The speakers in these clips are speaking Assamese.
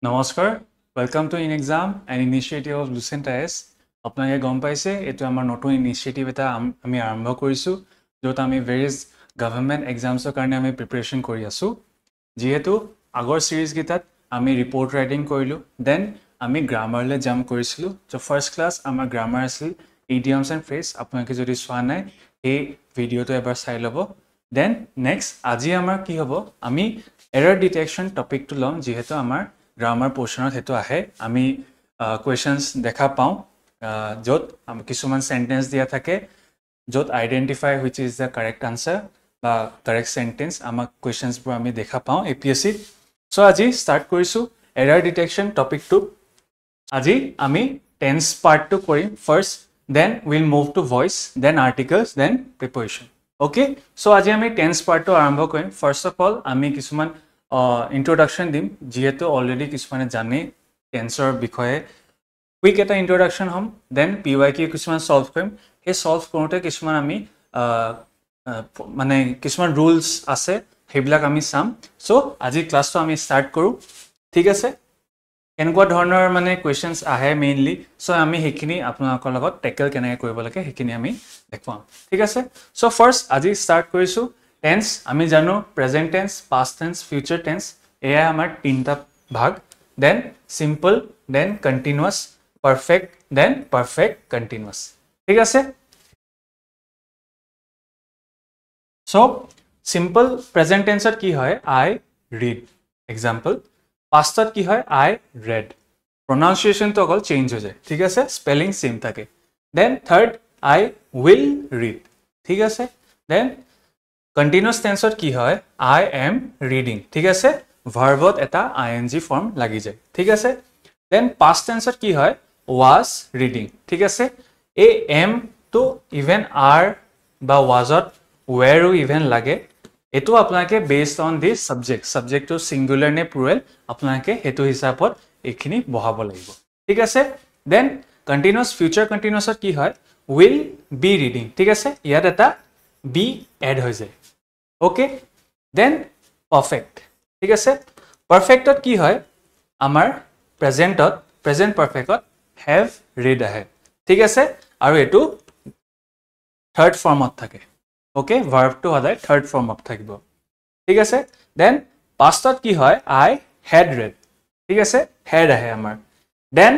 নমস্কাৰ welcome to in exam an initiative of Lucent IAS আপোনালোকে গম পাইছে এইটো আমাৰ নতুন ইনিচিয়েটিভ এটা আমি আৰম্ভ কৰিছোঁ য'ত আমি ভেৰিয়াছ গভৰ্ণমেণ্ট এক্সামছৰ কাৰণে আমি প্ৰিপেৰেশ্যন কৰি আছোঁ যিহেতু আগৰ ছিৰিজকেইটাত আমি ৰিপৰ্ট ৰাইটিং কৰিলোঁ দেন আমি গ্ৰামাৰলৈ জাম্প কৰিছিলোঁ চ' ফাৰ্ষ্ট ক্লাছ আমাৰ গ্ৰামাৰ আছিল ইডিয়মছ এণ্ড ফ্ৰেজ আপোনালোকে যদি চোৱা নাই এই ভিডিঅ'টো এবাৰ চাই ল'ব দেন নেক্সট আজি আমাৰ কি হ'ব আমি এৰৰ ডিটেকশ্যন টপিকটো ল'ম যিহেতু আমাৰ গ্ৰামাৰ পোৰ্চনত হেতু আহে আমি কোৱেশ্যনছ দেখা পাওঁ য'ত কিছুমান সেন্টেন্স দিয়া থাকে য'ত identify which is the correct answer বা কাৰেক্ট সেন্টেন্স আমাক কোৱেশ্যনছবোৰ আমি দেখা পাওঁ এপিএছচিত চ' আজি ষ্টাৰ্ট কৰিছোঁ এৰাৰ ডিটেকশ্যন টপিকটো আজি আমি টেন্স পাৰ্টটো কৰিম first then will move to voice then articles then preparation okay so' আজি আমি টেন্স পাৰ্টটো আৰম্ভ কৰিম ফাৰ্ষ্ট অফ অল আমি কিছুমান ইন্ট্ৰডাকশ্যন দিম যিহেতু অলৰেডি কিছুমানে জানে টেন্সৰ বিষয়ে কুইক এটা ইন্ট্ৰডাকশ্যন হ'ম দেন PYQ কিছুমান সলভ কৰিম সেই সলভ কৰোঁতে কিছুমান আমি মানে কিছুমান ৰুলছ আছে সেইবিলাক আমি চাম চ' আজি ক্লাছটো আমি ষ্টাৰ্ট কৰোঁ ঠিক আছে কেনেকুৱা ধৰণৰ মানে কুৱেশ্যনছ আহে মেইনলি চ' আমি সেইখিনি আপোনালোকৰ লগত টেকেল কেনেকৈ কৰিব লাগে সেইখিনি আমি দেখুৱাম ঠিক আছে চ' ফাৰ্ষ্ট আজি ষ্টাৰ্ট কৰিছোঁ টেন্স আমি জানো present tense past tense future tense এয়া আমাৰ তিনিটা ভাগ then simple then continuous perfect then perfect continuous ঠিক আছে চ' সিম্পল প্ৰেজেণ্ট টেন্সত কি হয় আই ৰিড এক্সাম্পল পাষ্টত কি হয় আই ৰেড প্ৰনাউন্সিয়েশ্যনটো অকল চেঞ্জ হৈ যায় ঠিক আছে স্পেলিং সেম থাকে then third I will read ঠিক আছে দেন কণ্টিনিউৱাছ টেন্সত কি হয় আই এম ৰিডিং ঠিক আছে ভাৰ্বত এটা ING ফৰ্ম লাগি যায় ঠিক আছে দেন পাষ্ট টেন্সত কি হয় ৱাজ ৰিডিং ঠিক আছে এই এম টু ইভেন আৰ বা ৱাজত ৱেৰো ইভেন লাগে এটো আপোনালোকে বেসড অন দি সাবজেক্টটো সিঙ্গুলাৰ নে প্লুৰেল আপোনালোকে হেতু হিচাপত এইখিনি বহাব লাগিব ঠিক আছে দেন কন্টিনিউয়াস ফিউচাৰ কন্টিনিউয়াছত কি হয় উইল বি ৰিডিং ঠিক আছে ইয়াত এটা বি এড হৈ যায় ওকে দেন পারফেক্ট ঠিক আছে পারফেক্টত কি হয় আমাৰ প্ৰেজেন্ট পাৰফেক্টত হ্যাভ ৰিড আহে ঠিক আছে আৰু এটো থাৰ্ড ফৰ্মত থাকে ওকে ভাৰ্বটো সদায় থাৰ্ড ফৰ্মত থাকিব ঠিক আছে দেন পাষ্টত কি হয় আই হেড ৰেড ঠিক আছে হেড আহে আমাৰ দেন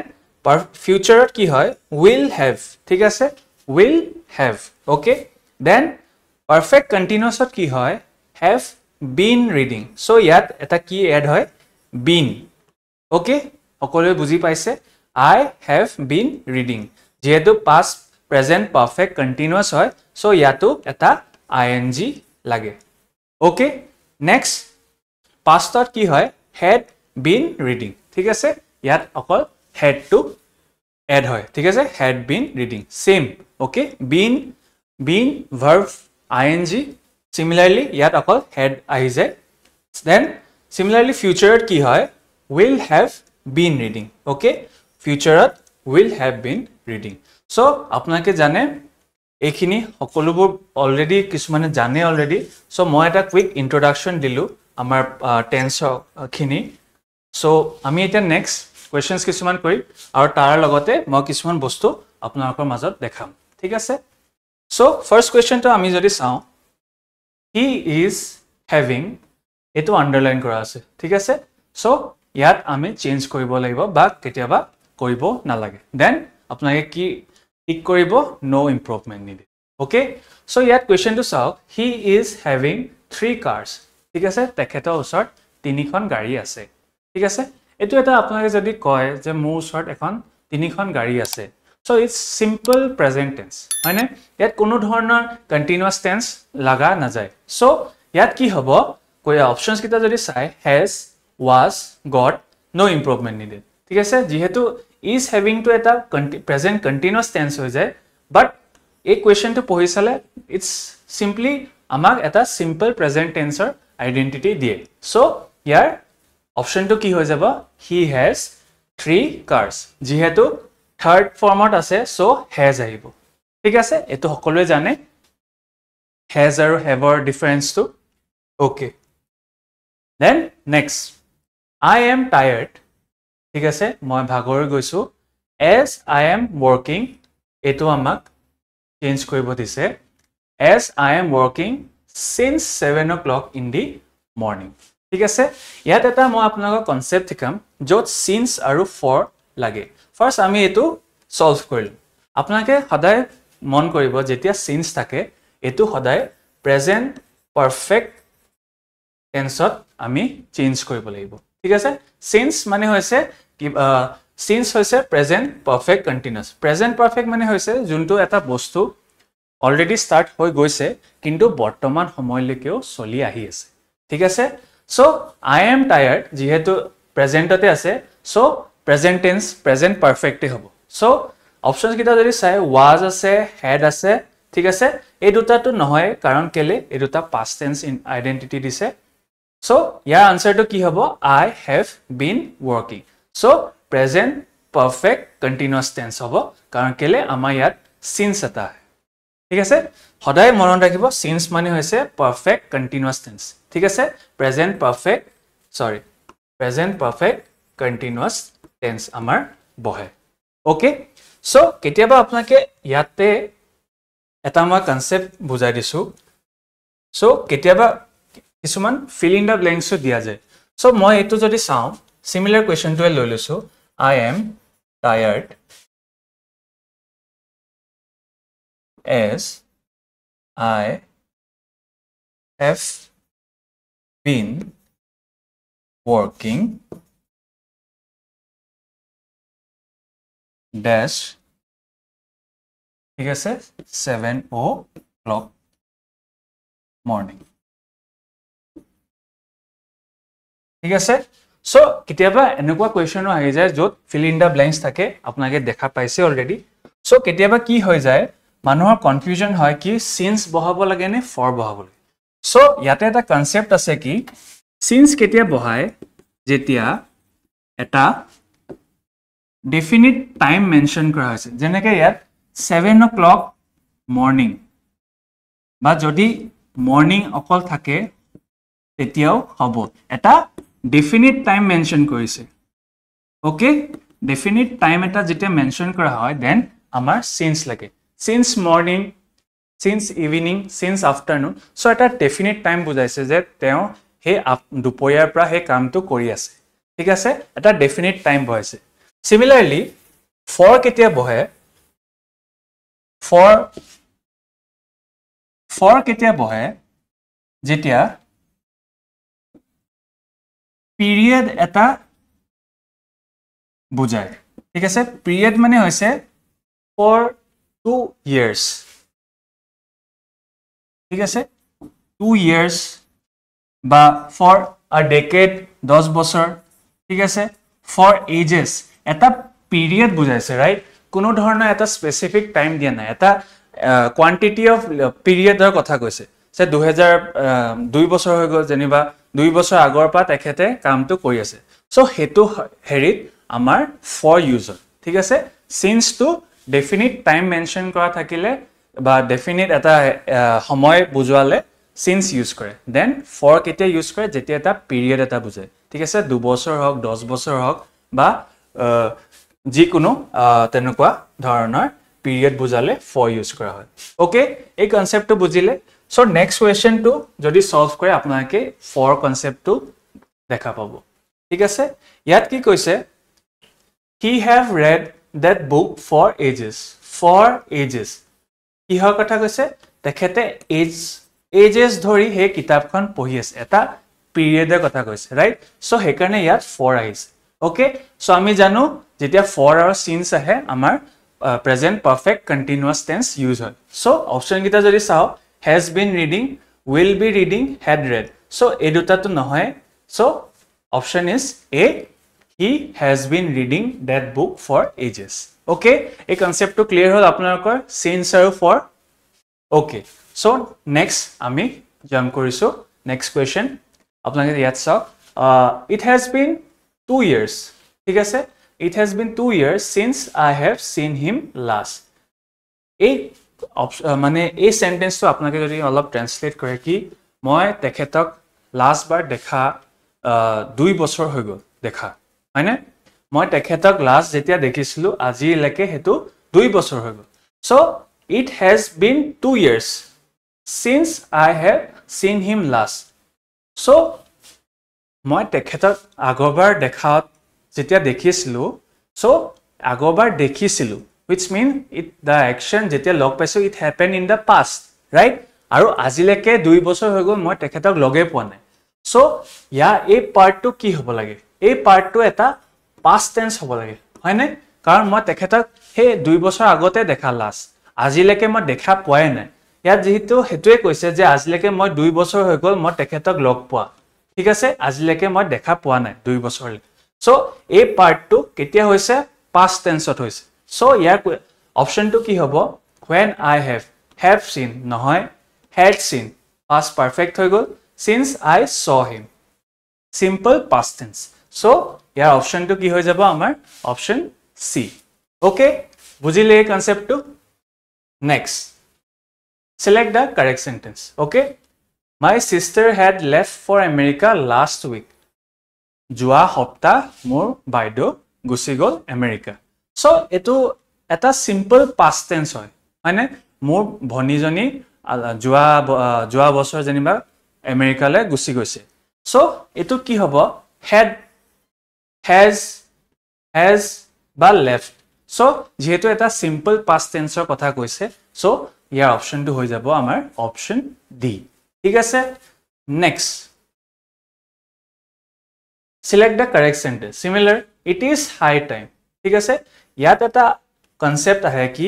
ফিউচাৰত কি হয় উইল হেভ ঠিক আছে will have okay then perfect কন্টিনিউয়াছত কি হয় হেভ বিন ৰিডিং সো ইয়াত এটা কি এড হয় বিন ওকে সকলোৱে বুজি পাইছে আই হেভ বিন ৰিডিং যেহেতু পাষ্ট প্ৰেজেন্ট পারফেক্ট কন্টিনিউয়াস হয় সো ইয়াতো এটা ING লাগে ওকে নেক্সট পাষ্টত কি হয় হেড বিন ৰিডিং ঠিক আছে ইয়াত অকল হেড টু এড হয় ঠিক আছে had been reading same okay been verb ING similarly ইয়াত অকল হেড আহি যায় দেন সিমিলাৰলি ফিউচাৰত কি হয় will have been reading okay ফিউচাৰত will have been reading so আপোনালোকে জানে এইখিনি সকলোবোৰ অলৰেডি কিছুমানে জানে অলৰেডি সো মই এটা কুইক ইন্ট্ৰডাকশ্যন দিলোঁ আমাৰ টেন্সখিনি সো আমি এতিয়া নেক্সট কুৱেশ্যনছ কিছুমান কৰিম আৰু তাৰ লগতে মই কিছুমান বস্তু আপোনালোকৰ মাজত দেখাম ঠিক আছে সো ফাৰ্ষ্ট কুৱেশ্যনটো আমি যদি চাওঁ হি ইজ হেভিং এটো আন্ডাৰলাইন কৰা আছে ঠিক আছে সো ইয়াত আমি চেঞ্জ কৰিব লাগিব বা কেতিয়াবা কৰিব নালাগে দেন আপোনালোকে কি ঠিক কৰিব নো ইম্প্ৰুভমেন্ট নিডেড ওকে সো ইয়াত কুৱেশ্যনটো চাওক হি ইজ হেভিং 3 কাৰ্ছ ঠিক আছে তেখেতৰ ওচৰত 3খন গাড়ী আছে ঠিক আছে এটো এটা আপোনালোকে যদি কয় যে মোৰ ওচৰত এখন 3খন গাড়ী আছে so it's simple present tense হয়নে ইয়াত কোনো ধৰণৰ কন্টিনিউয়াস টেন্স লাগা না যায় সো ইয়াত কি হ'ব কয় অপচনছ কিটা যদি চাই has was got no improvement needed ঠিক আছে যেহেতু is having to এটা present continuous tense হৈ যায় but এই কুৱেশ্যনটো পঢ়ি চালে ইটস সিম্পলি আমাক এটা সিম্পল প্ৰেজেন্ট টেন্সৰ আইডেন্টিটি দিয়ে সো ইয়াৰ অপচনটো কি হৈ যাব he has 3 cars যেহেতু থাৰ্ড ফৰ্মত আছে সো has আহিব ঠিক আছে এটো সকলোৱে জানে has আৰু have ৰ ডিফাৰেন্সটো okay then next I am tired ঠিক আছে মই ভাগৰি গৈছো as I am working এটো আমাক চেঞ্জ কৰিব দিছে as I am working since 7 o'clock in the morning ঠিক আছে ইয়াত এটা মই আপোনালোকক কনসেপ্ট শিকাম যত since আৰু for লাগে ফাৰ্স্ট আমি এটো সলভ কৰিম আপোনালোকে সদায় মন কৰিব যেতিয়া since থাকে এটো সদায় প্ৰেজেন্ট পাৰফেক্ট টেন্সত আমি চেঞ্জ কৰিব লাগিব ঠিক আছে since মানে হৈছে since হৈছে present perfect continuous present perfect মানে হৈছে যোনটো এটা বস্তু অলৰেডি স্টাৰ্ট হৈ গৈছে কিন্তু বৰ্তমান সময়লৈকেও চলি আহি আছে ঠিক আছে সো I am tired যেহেতু প্ৰেজেন্টতে আছে সো প্ৰেজেন্ট টেন্স প্ৰেজেন্ট পারফেক্টে হ'ব সো অপশনস কিটা যদি চাই was আছে had আছে ঠিক আছে এই দুটাটো নহয় কাৰণ কেলে এই দুটা past tense আইডেন্টিটি দিছে সো ইয়াৰ আনসাৰটো কি হ'ব I have been working so present perfect continuous tense হ'ব কাৰণ কেলে আমাৰ ইয়াত since এটা ঠিক আছে সদায় মনত ৰাখিব since মানে হৈছে পাৰফেক্ট কন্টিনিউয়াস টেন্স ঠিক আছে প্ৰেজেন্ট পাৰফেক্ট কন্টিনিউয়াস টেন্স আমাৰ বহে ওকে সো কেতিয়াবা আপোনাকে ইয়াতে এটা মই কনসেপ্ট বুজাই দিছো সো কেতিয়াবা কিছুমান fill in the blanks দিয়া যায় সো মই এটো যদি চাও সিমিলার কোয়েশ্চনটো লৈ লৈছো I am tired as I have been working dash ঠিক আছে 7 o'clock morning ঠিক আছে সো কেতিয়াবা এনেকুৱা কোয়েশ্চনো আহি যায় যত fill in the blanks থাকে আপোনাকে দেখা পাইছে অলৰেডি সো কেতিয়াবা কি হৈ যায় মানুহৰ কনফিউজন হয় কি since বহাব লাগে নে for বহাব লাগে সো ইয়াতে এটা কনসেপ্ট আছে কি since কেতিয়া বহায় যেতিয়া এটা definite time mention কৰা হৈছে যেনেকৈ ইয়াত 7 o'clock morning বা যদি morning অকল থাকে তেতিয়াও হ'ব এটা definite time mention কৰিছে ওকে definite time এটা যেতিয়া mention কৰা হয় then আমাৰ since লাগে since morning since evening since afternoon so এটা definite time বুজাইছে যে তেওঁ হে দুপৰীয়াৰ পৰা হে কামটো কৰি আছে ঠিক আছে এটা definite time বহাইছে similarly for কেতিয়া বহে for কেতিয়া বহে যেতিয়া period এটা বুজায় ঠিক আছে period মানে হৈছে for 2 years ঠিক আছে 2 years বা for a decade 10 বছৰ ঠিক আছে for ages এটা period বুজাইছে ৰাইট কোনো ধৰণৰ এটা স্পেসিফিক টাইম দিয়া নাই এটা কোয়ান্টিটি অফ পিৰিয়ডৰ কথা কৈছে সে 2002 বছৰ হৈ গল যেনিবা 2 বছৰ আগৰ পৰা তেখেতে কামটো কৰি আছে সো হেতু হেৰিত আমাৰ ফৰ ইউজাৰ ঠিক আছে since to definite time mention কৰা থাকিলে বা ডেফিনিট এটা সময় বুজোৱালে সিন্স ইউজ কৰে দেন ফৰ কেতিয়া ইউজ কৰে যেতিয়া এটা পিৰিয়ড এটা বুজায় ঠিক আছে 2 বছৰ হওক 10 বছৰ হওক বা যিকোনো তেনেকুৱা ধৰণৰ পিৰিয়ড বুজালে ফৰ ইউজ কৰা হয় ওকে এই কনসেপ্টটো বুজিলে সো নেক্সট কোৱেশ্চনটো যদি সলভ কৰে আপোনাকে ফৰ কনসেপ্টটো দেখা পাব ঠিক আছে ইয়াত কি কৈছে he have read that book for ages কিহৰ কথা কৈছে তেখেতে ages ধৰি হে কিতাপখন পঢ়ি আছে এটা পিৰিয়ডৰ কথা কৈছে ৰাইট সো হেকাৰণে ইয়াত ফৰ আহিছে ওকে সো আমি জানো যেতিয়া for আৰু since আহে আমাৰ present perfect continuous tense use হয় so option কিটা যদি চাও has been reading will be reading had read so এই দুটাটো নহয় so option is a he has been reading that book for ages okay এই কনসেপ্টটো ক্লিয়াৰ হল আপোনালোকৰ since আৰু for okay so next আমি জাম্প কৰিছো next question আপোনালোকে ইয়াত চাওক it has been 2 years ঠিক আছে it has been 2 years since I have seen him last এই মানে এই সেন্টেন্সটো আপোনালোকে যদি অলপ ট্ৰান্সলেট কৰে কি মই তেখেতক লাষ্ট বাৰ দেখা 2 বছৰ হৈ গল দেখা হয়নে মই তেখেতক লাষ্ট যেতিয়া দেখিছিলো আজিলৈকে হেতু 2 বছৰ হৈ গ'ল so it has been 2 years since I have seen him last so মই তেখেতক আগৰবাৰ দেখাত যেতিয়া দেখিছিলো সো আগৰবাৰ দেখিছিলো which mean it the action যেতিয়া লগ পাইছো it happened in the past right আৰু আজিলৈকে 2 বছৰ হৈ গ'ল মই তেখেতক লগে পোৱা নাই সো ইয়া এই পাৰ্টটো কি হ'ব লাগে এই পাৰ্টটো এটা past tense হ'ব লাগে হয় নাই কাৰণ মই তেখেতক হে 2 বছৰ আগতে দেখা লাষ্ট আজিলৈকে মই দেখা পোৱাই নাই ইয়াত যেহেতু হেতুৱে কৈছে যে আজিলৈকে মই 2 বছৰ হৈ গ'ল মই তেখেতক লগ পোৱা ঠিক আছে আজিলৈকে মই দেখা পোৱা নাই 2 বছৰলৈ সো এই পাৰ্টটো কেতিয়া হৈছে past tenseত হৈছে সো ইয়াৰ অপচনটো কি হ'ব when I have seen নহয় had seen past perfect হৈ গ'ল since I saw him simple past tense so ইয়াৰ অপচনটো কি হৈ যাব আমাৰ অপচন সি ওকে বুজিলে এই কনসেপ্টটো next select the correct sentence okay my sister had left for America last week যোৱা সপ্তাহ মোৰ বাইদেউ গুচি গ'ল আমেৰিকা সো এটো এটা সিম্পল past tense হয় মানে মোৰ ভনীজনী যোৱা বছৰ যেনিবা আমেৰিকালৈ গুচি গৈছে সো এটো কি হ'ব had has বা left সো যেহেতু এটা সিম্পল past tenseৰ কথা কৈছে সো ইয়াৰ অপচনটো হৈ যাব আমাৰ অপচন ডি ঠিক আছে next select the correct sentence similar it is high time ঠিক আছে ইয়াত এটা কনসেপ্ট আহে কি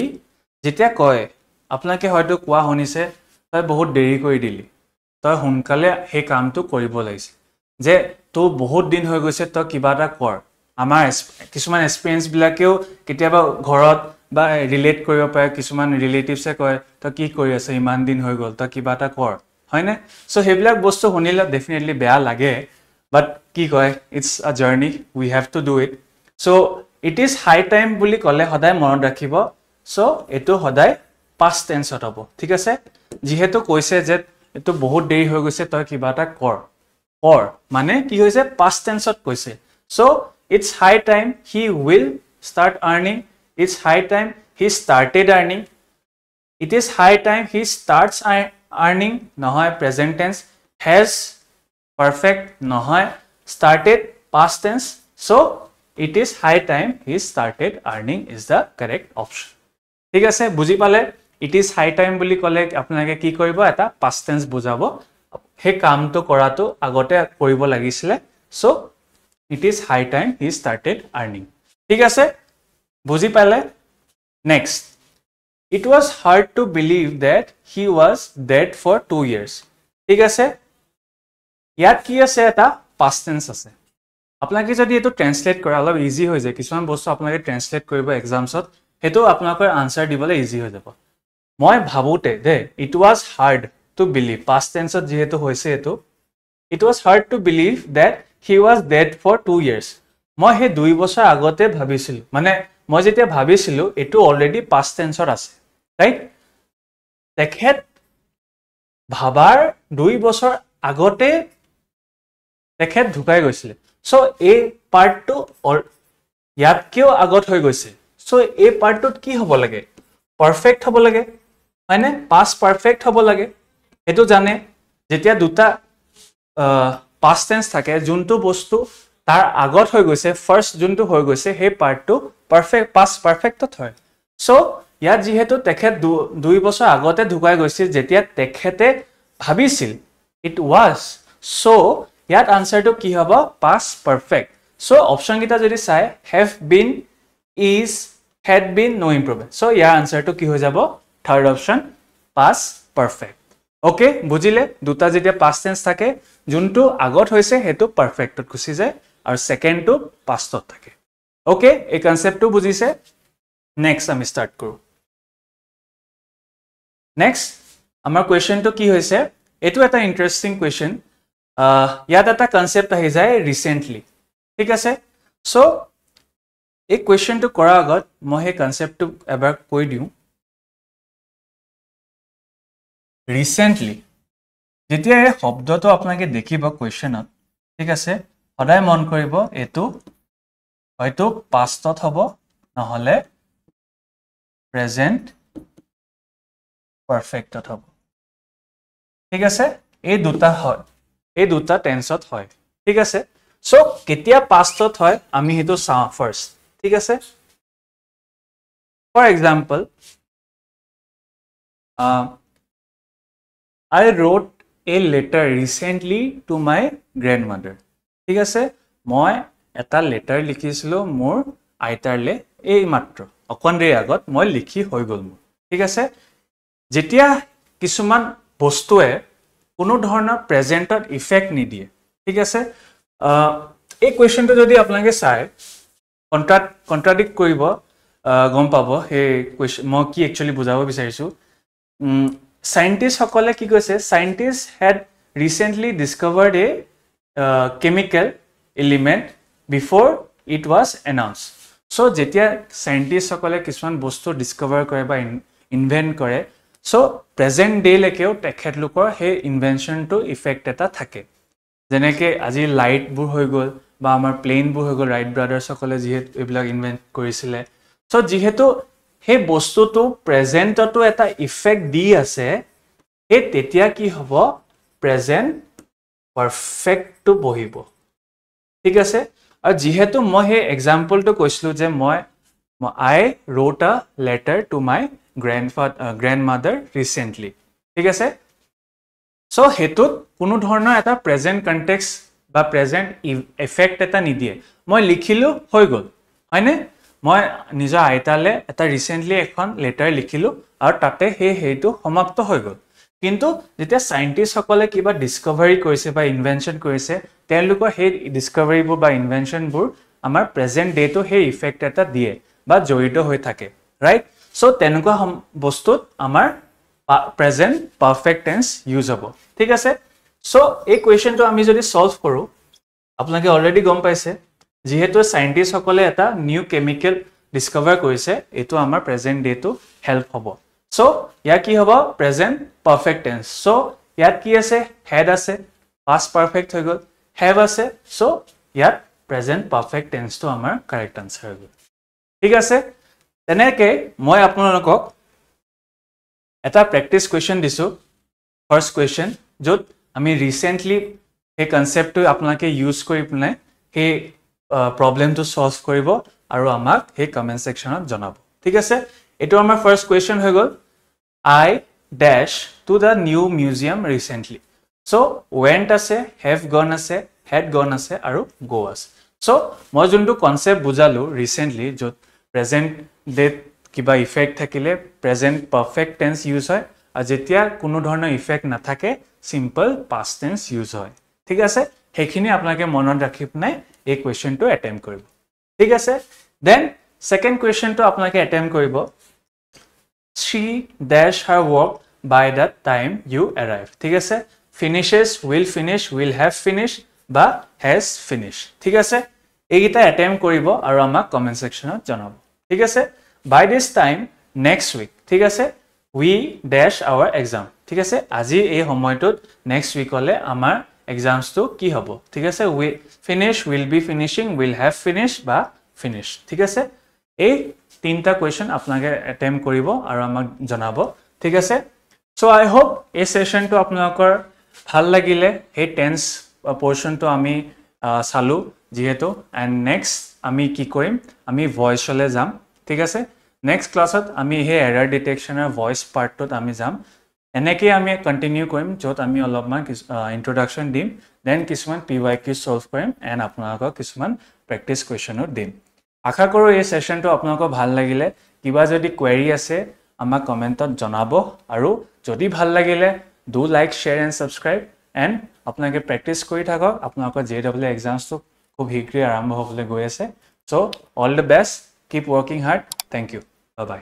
যেতিয়া কয় আপোনাকে হয়তো কোৱা শুনিছে তই বহুত দেৰি কৰি দিলি তই হুনকালে হে কামটো কৰিব লাগিছিল যে তো বহুত দিন হৈ গৈছে তই কিবা এটা কৰ আমাৰ কিছুমান এক্সপেৰিয়েন্স বিলাকেও কেতিয়াবা ঘৰত বা ৰিলেট কৰিব পাৰে কিছুমান ৰিলেটিভছে কয় তই কি কৰি আছে ইমান দিন হৈ গ'ল তই কিবা এটা কৰ হয়নে সো হেবিলাক বস্তু শুনিলে ডেফিনেটলি বেয়া লাগে but কি কয় it's a journey we have to do it so it is high time বুলি কলে সদায় মনত ৰাখিব so এটো সদায় past tense হ'ব ঠিক আছে যেহেতু কৈছে যে এটো বহুত দেৰি হৈ গৈছে তই কিবা এটা কৰ মানে কি হৈছে past tense ত কৈছে so it's high time he will start earning it's high time he started earning it is high time he starts earning নহয় present tense has perfect নহয় started past tense so it is high time he started earning is the correct option ঠিক আছে বুজি পালে it is high time বুলি কলে আপোনালোকে কি কৰিব এটা past tense বুজাব হে কামটো কৰাটো আগতে কৰিব লাগিছিলে so it is high time he started earning ঠিক আছে বুজি পালে next it was hard to believe that he was dead for 2 years ঠিক আছে ইয়াত কি আছে এটা past tense আছে আপোনালোকে যদি এটো ট্ৰান্সলেট কৰা অলপ ইজি হৈ যায় কিছুমান বস্তু আপোনালোকে ট্ৰান্সলেট কৰিব এক্সামছত হেতু আপোনালোকৰ আনসাৰ দিবলৈ ইজি হৈ যাব মই ভাবোতে দে it was hard to believe past tense ত যেহেতু হৈছে এটো it was hard to believe that he was dead for 2 years মই হে 2 বছৰ আগতে ভাবিছিল মানে মই যেতিয়া ভাবিছিলো এটো অলৰেডি past tense ত আছে ৰাইট তেখেত ভাবাৰ 2 বছৰ আগতে তেখেত ঢুকাই গৈছিল সো এই পাৰ্টটো ইয়াত কিয় আগত হৈ গৈছে সো এই পাৰ্টটোত কি হ'ব লাগে পারফেক্ট হ'ব লাগে মানে past perfect হ'ব লাগে এটো জানে যেতিয়া দুটা past tense থাকে যোনটো বস্তু তাৰ আগত হৈ গৈছে ফাৰ্স্ট যোনটো হৈ গৈছে হে পাৰ্টটো পাৰফেক্ট past perfect ত হয় সো ইয়াত যেহেতু তেখেত 2 বছৰ আগতে ঢুকাই গৈছিল যেতিয়া তেখেতে ভাবিছিল it was so ইয়াত আনসাৰটো কি হ'ব past perfect so অপচন কিটা যদি চাই have been is had been no improvement so ইয়াৰ আনসাৰটো কি হৈ যাব third option past perfect okay বুজিলে দুটা যেতিয়া past tense থাকে যোনটো আগত হৈছে হেতু perfect ত গুছি যায় আৰু সেকেন্ডটো past ত থাকে ওকে এই কনসেপ্টটো বুজিছে নেক্সট আমি স্টার্ট কৰো নেক্সট আমাৰ কোৱেশ্চনটো কি হৈছে এটো এটা ইন্টাৰেষ্টিং কোৱেশ্চন ইয়াত এটা কনসেপ্ট আহি যায় ৰিসেন্টলি ঠিক আছে সো এই কোৱেশ্চনটো কৰাৰ আগত মই এই কনসেপ্টটো এবাৰ কৈ দিও ৰিসেন্টলি যেতিয়া এই শব্দটো আপোনালোকে দেখিব কোৱেশ্চনত ঠিক আছে সদায় মন কৰিব এটো হয়তো পাষ্টত হ'ব নহলে প্ৰেজেন্ট পারফেক্টত হ'ব ঠিক আছে এই দুটা হয় এই দুটা টেন্সত হয় ঠিক আছে সো কেতিয়া পাষ্টত হয় আমি হেতু চাও ফার্স্ট ঠিক আছে for example I wrote a letter recently to my grandmother ঠিক আছে মই এটা লেটাৰ লিখিছিলো মোৰ আইতাৰলে এই মাত্ৰ অকন দেৰি আগত মই লিখি হৈ গল মোৰ ঠিক আছে যেতিয়া কিছুমান বস্তুৱে কোনো ধৰণৰ প্ৰেজেন্টত ইফেক্ট নিদিয়ে ঠিক আছে এই কোৱেশ্চনটো যদি আপোনালোকে চাই কন্ট্ৰাডিক্ট কৰিব গম পাব এই কোৱেশ্চন মই কি একচুয়ালি বুজাব বিচাৰিছো scientists সকলে কি কৈছে scientists had recently discovered a chemical element before it was announced so jetia scientists সকলে কিছুমান বস্তু ডিসকভাৰ কৰে বা ইনভেন্ট কৰে so present day লেকেও তেখেত লোকৰ হে ইনভেনশন টু ইফেক্ট এটা থাকে যেনেকে আজি লাইট বুৰ হৈ গল বা আমাৰ প্লেন বুৰ হৈ গল ৰাইট ব্ৰাদাৰ্স সকলে যিহেতু এবিলাক ইনভেন্ট কৰিছিলে so যিহেতু হে বস্তুটো প্ৰেজেন্টটো এটা ইফেক্ট দি আছে এ তেতিয়া কি হ'ব প্ৰেজেন্ট পাৰফেক্ট বহিব ঠিক আছে আৰু যেহেতু মই হে এক্সাম্পলটো কৈছিলো যে মই I wrote a letter to my grandmother recently ঠিক আছে সো হেতু কোনো ধৰণৰ এটা প্ৰেজেন্ট কনটেক্সট বা প্ৰেজেন্ট ইফেক্ট এটা নিদিয়ে মই লিখিলো হৈ গল হয়নে মই নিজৰ আইতালে এটা ৰিসেন্টলি এখন লেটাৰ লিখিলো আৰু তাতে হেইটো সমাপ্ত হৈ গল কিন্তু যেতিয়া সাইন্টিস্ট সকলে কিবা ডিসকভাৰি কৰিছে বা ইনভেনশন কৰিছে তেওঁলোকৰ হে ডিসকভাৰিবোৰ বা ইনভেনশনবোৰ আমাৰ প্ৰেজেন্ট ডেটো হে ইফেক্ট এটা দিয়ে বা জড়িত হৈ থাকে ৰাইট সো তেনেকুৱা বস্তুত আমাৰ প্ৰেজেন্ট পাৰফেক্ট টেন্স ইউজ হ'ব ঠিক আছে সো এই কোৱেশ্চনটো আমি যদি সলভ কৰো আপোনালোকে অলৰেডি গম পাইছে যেহেতু সাইন্টিস্ট সকলে এটা নিউ কেমিক্যাল ডিসকভাৰ কৰিছে এটো আমাৰ প্ৰেজেন্ট ডেটো হেল্প হ'ব সো ইয়া কি হ'ব প্ৰেজেন্ট পাৰফেক্ট টেন্স সো ইয়াত কি আছে হেড আছে পাস্ট পাৰফেক্ট হৈ গল হ্যাভ আছে সো ইয়াত প্ৰেজেন্ট পাৰফেক্ট টেন্স তো আমাৰ কাৰেক্ট আনসাৰ হৈ গল ঠিক আছে তেনেকে মই আপোনালোকক এটা প্ৰেক্টিস কোৱেশ্চন দিছো ফাৰ্স্ট কোৱেশ্চন যত আমি ৰিসেন্টলি এই কনসেপ্টটো আপোনালোকে ইউজ কৰি পনে হে প্ৰবলেমটো সলভ কৰিব আৰু আমাক হে কমেন্ট সেকশনত জনাব ঠিক আছে এটো আমাৰ ফাৰ্স্ট কোৱেশ্চন হৈ গল I dash to the new museum recently so went ase have gone ase had gone ase aru go ase so moi juntu concept bujalu recently jot present date kiba effect thakile present perfect tense use hoy আর যেতিয়া কোনো ধৰণৰ ইফেক্ট না থাকে সিম্পল past tense use হয় ঠিক আছে হেখিনি আপোনাকে মনত ৰাখি পনে এই কোৱেশ্চনটো অ্যাটেম্প কৰিব ঠিক আছে দেন সেকেন্ড কোৱেশ্চনটো আপোনাকে অ্যাটেম্প কৰিব she dash her work by the time you arrive ঠিক আছে finishes will have finished বা has finished ঠিক আছে এইটা অ্যাটেম্প কৰিব আৰু আমাক কমেন্ট সেকশনত জনাব ঠিক আছে by this time next week ঠিক আছে we dash our exam ঠিক আছে আজি এই সময়টোত next week হলে আমাৰ এক্সামস তো কি হ'ব ঠিক আছে we finish will be finishing will have finished বা finish ঠিক আছে এই তিনটা কোৱেশ্চন আপোনাকে অ্যাটেম্প কৰিব আৰু আমাক জনাব ঠিক আছে সো আই হোপ এই সেশনটো আপোনাকৰ ভাল লাগিলে হে টেন্স পোৰশনটো আমি চালু যেহেতু এন্ড নেক্সট আমি কি কৰিম আমি ভয়েসলে যাম ঠিক আছে নেক্সট ক্লাছত আমি হে এৰৰ ডিটেকশনৰ ভয়েস পাৰ্টত আমি যাম এনেকৈ আমি কন্টিনিউ কৰিম যত আমি অলপমান ইন্ট্ৰোডাকশন দিম দেন কিছুমান PYQ সলভ কৰিম এন্ড আপোনালোকক কিছুমান প্ৰেক্টিস কোৱেশ্চনো দিম আশা কৰো এই সেশনটো আপোনালোকক ভাল লাগিলে কিবা যদি কোৱেৰি আছে আমাক কমেন্টত জনাব আৰু যদি ভাল লাগিলে do like share and subscribe and আপোনালোকে প্ৰেক্টিস কৰি থাকক আপোনালোকৰ JEE এক্সামটো খুব শীঘ্ৰে আৰম্ভ হ'বলৈ গৈ আছে so all the best keep working hard thank you bye by